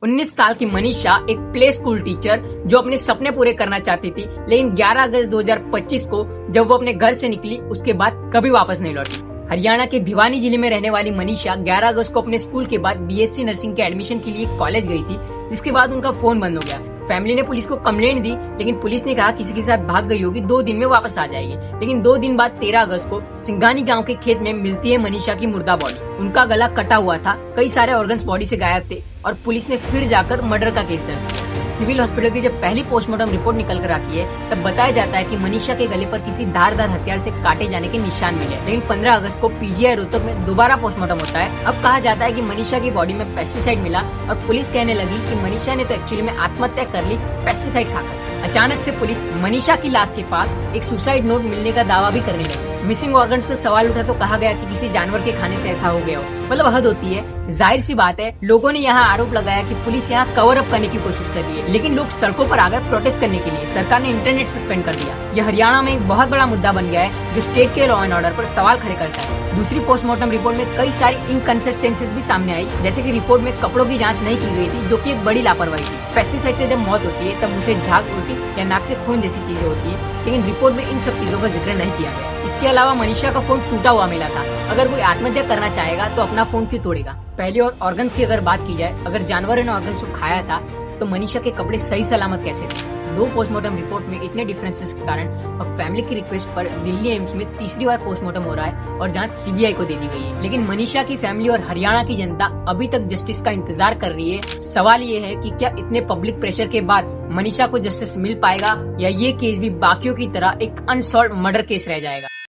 19 साल की मनीषा एक प्ले स्कूल टीचर जो अपने सपने पूरे करना चाहती थी, लेकिन 11 अगस्त 2025 को जब वो अपने घर से निकली उसके बाद कभी वापस नहीं लौटी। हरियाणा के भिवानी जिले में रहने वाली मनीषा 11 अगस्त को अपने स्कूल के बाद बीएससी नर्सिंग के एडमिशन के लिए कॉलेज गई थी, जिसके बाद उनका फोन बंद हो गया। फैमिली ने पुलिस को कंप्लेंट दी, लेकिन पुलिस ने कहा किसी के साथ भाग गई होगी, 2 दिन में वापस आ जाएगी। लेकिन 2 दिन बाद 13 अगस्त को सिंघानी गांव के खेत में मिलती है मनीषा की मुर्दा बॉडी। उनका गला कटा हुआ था, कई सारे ऑर्गन्स बॉडी से गायब थे और पुलिस ने फिर जाकर मर्डर का केस दर्ज किया। सिविल हॉस्पिटल की जब पहली पोस्टमार्टम रिपोर्ट निकल कर आती है, तब बताया जाता है कि मनीषा के गले पर किसी धारदार हथियार से काटे जाने के निशान मिले। लेकिन 15 अगस्त को पीजीआई रोहतक में दोबारा पोस्टमार्टम होता है। अब कहा जाता है कि मनीषा की बॉडी में पेस्टिसाइड मिला और पुलिस कहने लगी कि मनीषा ने तो एक्चुअली में आत्महत्या कर ली पेस्टिसाइड खाकर। अचानक से पुलिस मनीषा की लाश के पास एक सुसाइड नोट मिलने का दावा भी करने लगी। मिसिंग ऑर्गन्स पर सवाल उठा तो कहा गया कि किसी जानवर के खाने से ऐसा हो गया हो। मतलब हद होती है। जाहिर सी बात है, लोगों ने यहाँ आरोप लगाया कि पुलिस यहाँ कवर अप करने की कोशिश कर रही है, लेकिन लोग सड़कों पर आकर प्रोटेस्ट करने के लिए सरकार ने इंटरनेट सस्पेंड कर दिया। यह हरियाणा में एक बहुत बड़ा मुद्दा बन गया है, जो स्टेट के लॉ एंड ऑर्डर पर सवाल खड़े करता है। दूसरी पोस्टमार्टम रिपोर्ट में कई सारी इनकंसिस्टेंसीज भी सामने आई, जैसे कि रिपोर्ट में कपड़ों की जांच नहीं की गई थी, जो कि एक बड़ी लापरवाही थी। पेस्टिसाइड से जब मौत होती है तब उसे झाग, उल्टी या नाक से खून जैसी चीजें होती है, लेकिन रिपोर्ट में इन सब चीजों का जिक्र नहीं किया गया। इसके अलावा मनीषा का फोन टूटा हुआ मिला था। अगर कोई आत्महत्या करना चाहेगा तो अपना फोन क्यों तोड़ेगा। पहले और ऑर्गन्स की अगर बात की जाए, अगर जानवर ने ऑर्गन्स को खाया था तो मनीषा के कपड़े सही सलामत कैसे थे। 2 पोस्टमार्टम रिपोर्ट में इतने डिफरेंसेस के कारण अब फैमिली की रिक्वेस्ट पर दिल्ली एम्स में तीसरी बार पोस्टमार्टम हो रहा है और जांच सीबीआई को दे दी गई है। लेकिन मनीषा की फैमिली और हरियाणा की जनता अभी तक जस्टिस का इंतजार कर रही है। सवाल ये है कि क्या इतने पब्लिक प्रेशर के बाद मनीषा को जस्टिस मिल पाएगा या ये केस भी बाकियों की तरह एक अनसॉल्व मर्डर केस रह जाएगा।